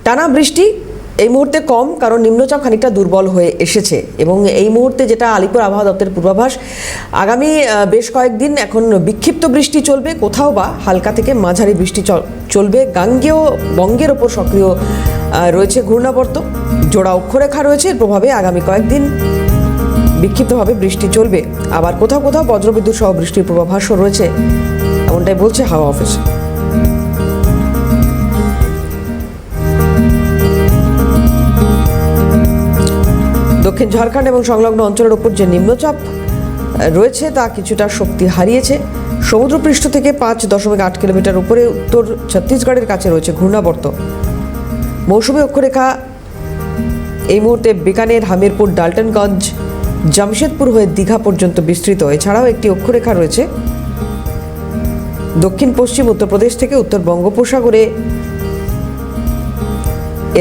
টানা বৃষ্টি এই মুহূর্তে কম, কারণ নিম্নচাপ খানিকটা দুর্বল হয়ে এসেছে এবং এই মুহূর্তে যেটা আলিপুর আবহাওয়া দপ্তরের পূর্বাভাস, আগামী বেশ কয়েকদিন এখন বিক্ষিপ্ত বৃষ্টি চলবে, কোথাও বা হালকা থেকে মাঝারি বৃষ্টি চলবে। গাঙ্গেয় বঙ্গের ওপর সক্রিয় রয়েছে ঘূর্ণাবর্ত, জোড়া অক্ষরেখা রয়েছে, এর প্রভাবে আগামী কয়েকদিন বিক্ষিপ্তভাবে বৃষ্টি চলবে। আবার কোথাও কোথাও বজ্রবিদ্যুৎ সহ বৃষ্টির পূর্বাভাসও রয়েছে, এমনটাই বলছে হাওয়া অফিস। দক্ষিণ ঝাড়খণ্ড এবং সংলগ্ন অঞ্চলের ওপর যে নিম্নচাপ রয়েছে তা কিছুটা শক্তি হারিয়েছে। সমুদ্রপৃষ্ঠ থেকে 5.8 কিলোমিটার উপরে উত্তর ছত্তিশগড়ের কাছে রয়েছে ঘূর্ণাবর্ত। মৌসুমী অক্ষরেখা এই মুহূর্তে বিকানের, হামিরপুর, ডাল্টনগঞ্জ, জামশেদপুর হয়ে দীঘা পর্যন্ত বিস্তৃত। এছাড়াও একটি অক্ষরেখা রয়েছে দক্ষিণ পশ্চিম উত্তরপ্রদেশ থেকে উত্তর বঙ্গোপসাগরে,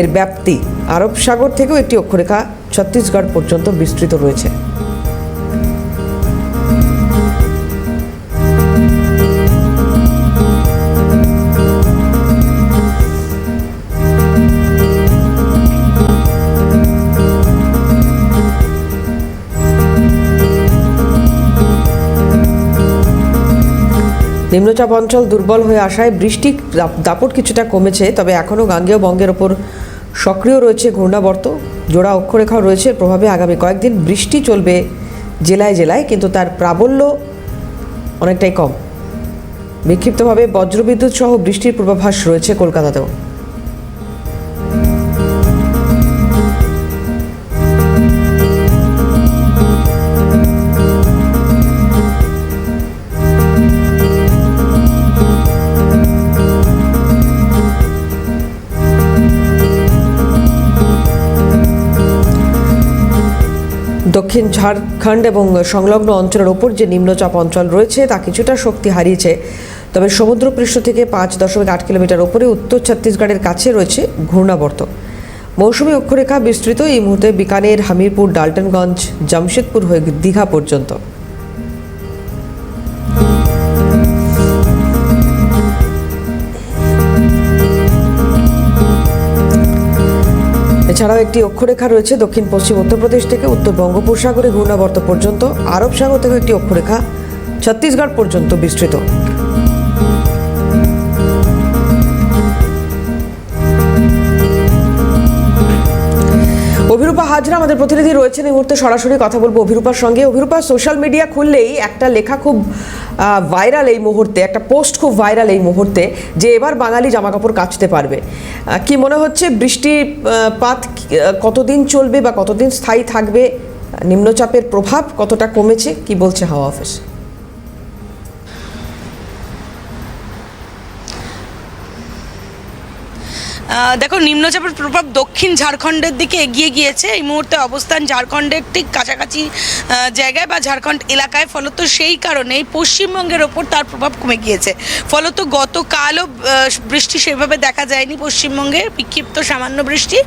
এর ব্যাপ্তি আরব সাগর থেকেও একটি অক্ষরেখা ছত্তিশগড় পর্যন্ত বিস্তৃত রয়েছে। নিম্নচাপ অঞ্চল দুর্বল হয়ে আসায় বৃষ্টি দাপট কিছুটা কমেছে, তবে এখনও গাঙ্গেয় বঙ্গের ওপর সক্রিয় রয়েছে ঘূর্ণাবর্ত, জোড়া অক্ষরেখাও রয়েছে। প্রভাবে আগামী কয়েকদিন বৃষ্টি চলবে জেলায় জেলায়, কিন্তু তার প্রাবল্য অনেকটাই কম। বিক্ষিপ্তভাবে বজ্রবিদ্যুৎ সহ বৃষ্টির পূর্বাভাস রয়েছে কলকাতাতেও। দক্ষিণ ঝাড়খণ্ড এবং সংলগ্ন অঞ্চলের ওপর যে নিম্নচাপ অঞ্চল রয়েছে তা কিছুটা শক্তি হারিয়েছে, তবে সমুদ্রপৃষ্ঠ থেকে 5.8 কিলোমিটার উপরে উত্তর ছত্তিশগড়ের কাছে রয়েছে ঘূর্ণাবর্ত। মৌসুমী অক্ষরেখা বিস্তৃত এই মুহূর্তে বিকানের, হামিরপুর, ডাল্টনগঞ্জ, জামশেদপুর হয়ে দীঘা পর্যন্ত। এছাড়াও একটি অক্ষরেখা রয়েছে দক্ষিণ পশ্চিম উত্তরপ্রদেশ থেকে উত্তর বঙ্গোপসাগরে ঘূর্ণাবর্ত পর্যন্ত, আরব সাগর থেকে একটি অক্ষরেখা ছত্তিশগড় পর্যন্ত বিস্তৃত। অভিরূপা হাজরা আমাদের প্রতিনিধি রয়েছেন এই মুহূর্তে, সরাসরি কথা বলবো অভিরূপার সঙ্গে। অভিরূপা, সোশ্যাল মিডিয়া খুললেই একটা লেখা খুব ভাইরাল এই মুহূর্তে, একটা পোস্ট খুব ভাইরাল এই মুহূর্তে, যে এবার বাঙালি জামাকাপড় কাচতে পারবে। কি মনে হচ্ছে, বৃষ্টিপাত কতদিন চলবে বা কতদিন স্থায়ী থাকবে? নিম্নচাপের প্রভাব কতটা কমেছে, কি বলছে হাওয়া অফিস? দেখো, নিম্নচাপের প্রভাব দক্ষিণ ঝাড়খণ্ডের দিকে এগিয়ে গিয়েছে। এই মুহূর্তে অবস্থান ঝাড়খণ্ডের ঠিক কাছাকাছি জায়গায় বা ঝাড়খণ্ড এলাকায়, ফলত সেই কারণেই পশ্চিমবঙ্গের ওপর তার প্রভাব কমে গিয়েছে। ফলত গতকালও বৃষ্টি সেভাবে দেখা যায়নি পশ্চিমবঙ্গে, বিক্ষিপ্ত সামান্য বৃষ্টি।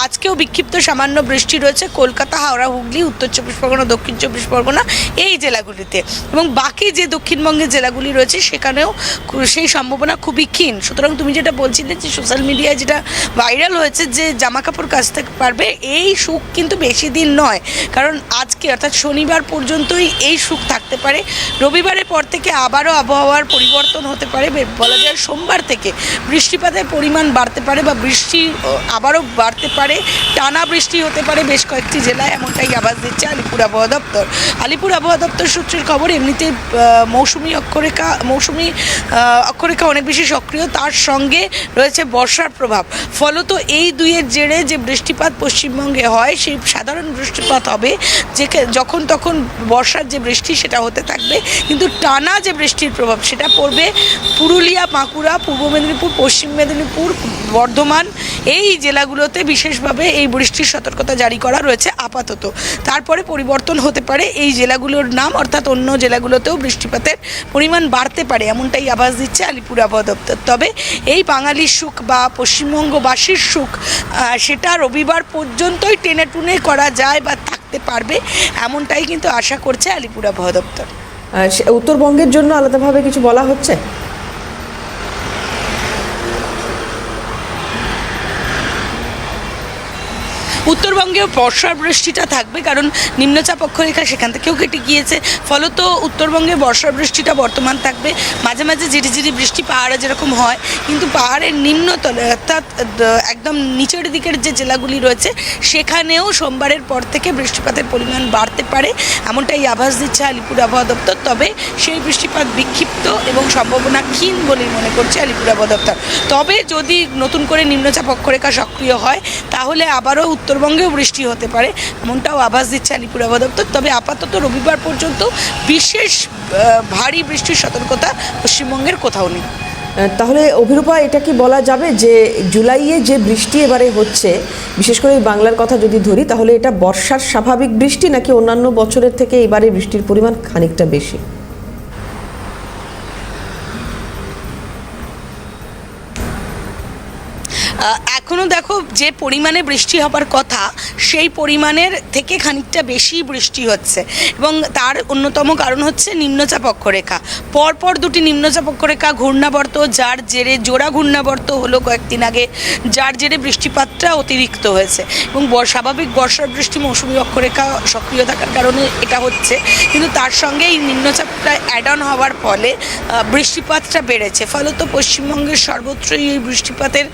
আজকেও বিক্ষিপ্ত সামান্য বৃষ্টি রয়েছে কলকাতা, হাওড়া, হুগলি, উত্তর 24 পরগনা, দক্ষিণ 24 পরগনা এই জেলাগুলিতে, এবং বাকি যে দক্ষিণবঙ্গের জেলাগুলি রয়েছে সেখানেও সেই সম্ভাবনা খুবই ক্ষীণ। সুতরাং তুমি যেটা বলছিলে যে সোশ্যাল মিডিয়ায় যেটা ভাইরাল হয়েছে যে জামা কাপড় কাচতে পারবে, এই সুখ কিন্তু বেশি দিন নয়, কারণ আজকে অর্থাৎ শনিবার পর্যন্তই এই সুখ থাকতে পারে। রবিবারের পর থেকে আবারও আবহাওয়ার পরিবর্তন হতে পারে, বলা যায় সোমবার থেকে বৃষ্টিপাতের পরিমাণ বাড়তে পারে বা বৃষ্টি আবারও বাড়তে পারে, টানা বৃষ্টি হতে পারে বেশ কয়েকটি জেলায়, এমনটাই আভাস দিচ্ছে আলিপুর আবহাওয়া দপ্তর। আলিপুর আবহাওয়া দপ্তর সূত্রের খবর, এমনিতে মৌসুমী অক্ষরেখা অনেক বেশি সক্রিয়, তার সঙ্গে রয়েছে বর্ষার প্রভাব। ফলত এই দুইয়ের জেরে যে বৃষ্টিপাত পশ্চিমবঙ্গে হয়, সেই সাধারণ বৃষ্টিপাত হবে, যে যখন তখন বর্ষার যে বৃষ্টি সেটা হতে থাকবে, কিন্তু টানা যে বৃষ্টির প্রভাব সেটা পড়বে পুরুলিয়া, বাঁকুড়া, পূর্ব মেদিনীপুর, পশ্চিম মেদিনীপুর, বর্ধমান এই জেলাগুলোতে বিশেষভাবে এই বৃষ্টির সতর্কতা জারি করা রয়েছে আপাতত। তারপরে পরিবর্তন হতে পারে এই জেলাগুলোর নাম, অর্থাৎ অন্য জেলাগুলোতেও বৃষ্টিপাতের পরিমাণ বাড়তে পারে, এমনটাই আভাস দিচ্ছে আলিপুর আবহাওয়া দপ্তর। তবে এই বাঙালির সুখ বা পশ্চিমবঙ্গবাসীর সুখ, সেটা রবিবার পর্যন্তই টেনে টুনে করা যায় বা থাকতে পারবে, এমনটাই কিন্তু আশা করছে আলিপুর আবহাওয়া দপ্তর। উত্তরবঙ্গের জন্য আলাদাভাবে কিছু বলা হচ্ছে? উত্তরবঙ্গেও বর্ষার বৃষ্টিটা থাকবে, কারণ নিম্নচাপ অক্ষরেখা সেখান থেকেও কেটে গিয়েছে, ফলত উত্তরবঙ্গে বর্ষার বৃষ্টিটা বর্তমান থাকবে। মাঝে মাঝে ঝিরিঝিরি বৃষ্টি পাহাড়ে যেরকম হয়, কিন্তু পাহাড়ের নিম্নতলে অর্থাৎ একদম নিচের দিকের যে জেলাগুলি রয়েছে সেখানেও সোমবারের পর থেকে বৃষ্টিপাতের পরিমাণ বাড়তে পারে, এমনটাই আভাস দিচ্ছে আলিপুর আবহাওয়া দপ্তর। তবে সেই বৃষ্টিপাত বিক্ষিপ্ত এবং সম্ভাবনা ক্ষীণ বলেই মনে করছে আলিপুর আবহাওয়া দপ্তর। তবে যদি নতুন করে নিম্নচাপ অক্ষরেখা সক্রিয় হয় তাহলে আবারও উত্তরবঙ্গেও বৃষ্টি হতে পারে, এমনটাও আভাস দিচ্ছে আলিপুর আবহাওয়া দপ্তর। তবে আপাতত রবিবার পর্যন্ত বিশেষ ভারী বৃষ্টির সতর্কতা পশ্চিমবঙ্গের কোথাও নেই। তাহলে অভিরূপা, এটা কি বলা যাবে যে জুলাইয়ে যে বৃষ্টি এবারে হচ্ছে, বিশেষ করে এই বাংলার কথা যদি ধরি, তাহলে এটা বর্ষার স্বাভাবিক বৃষ্টি নাকি অন্যান্য বছরের থেকে এবারে বৃষ্টির পরিমাণ খানিকটা বেশি? এখনও দেখো যে পরিমাণে বৃষ্টি হবার কথা সেই পরিমাণের থেকে খানিকটা বেশি বৃষ্টি হচ্ছে, এবং তার অন্যতম কারণ হচ্ছে নিম্নচাপ অক্ষরেখা। পরপর দুটি নিম্নচাপ অক্ষরেখা ঘূর্ণাবর্ত, যার জেরে জোড়া ঘূর্ণাবর্ত হলো কয়েকদিন আগে, যার জেরে বৃষ্টিপাতটা অতিরিক্ত হয়েছে, এবং স্বাভাবিক বর্ষার বৃষ্টি মৌসুমি অক্ষরেখা সক্রিয় থাকার কারণে এটা হচ্ছে, কিন্তু তার সঙ্গে এই নিম্নচাপটা অ্যাড অন হওয়ার ফলে বৃষ্টিপাতটা বেড়েছে। ফলত পশ্চিমবঙ্গের সর্বত্রই এই বৃষ্টিপাতের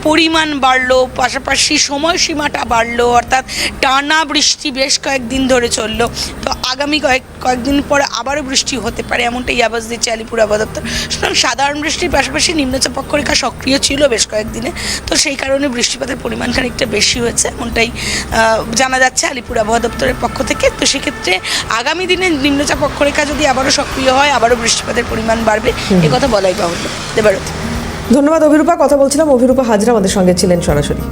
পরিমাণ বাড়লো, পাশাপাশি সময়সীমাটা বাড়লো, অর্থাৎ টানা বৃষ্টি বেশ কয়েকদিন ধরে চললো। তো আগামী কয়েকদিন পরে আবারও বৃষ্টি হতে পারে, এমনটাই আভাস দিচ্ছে আলিপুর আবহাওয়া দপ্তর। সুতরাং সাধারণ বৃষ্টির পাশাপাশি নিম্নচাপ অক্ষরেখা সক্রিয় ছিল বেশ কয়েকদিনে, তো সেই কারণে বৃষ্টিপাতের পরিমাণ খানিকটা বেশি হয়েছে, এমনটাই জানা যাচ্ছে আলিপুর আবহাওয়া দপ্তরের পক্ষ থেকে। তো সেক্ষেত্রে আগামী দিনে নিম্নচাপ অক্ষরেখা যদি আবারও সক্রিয় হয়, আবারও বৃষ্টিপাতের পরিমাণ বাড়বে, এ কথা বলাই বাহুল্য। দেবারতী। ধন্যবাদ অভিরূপা। কথা বলছিলাম অভিরূপা হাজরা, আমাদের সঙ্গে ছিলেন সরাসরি।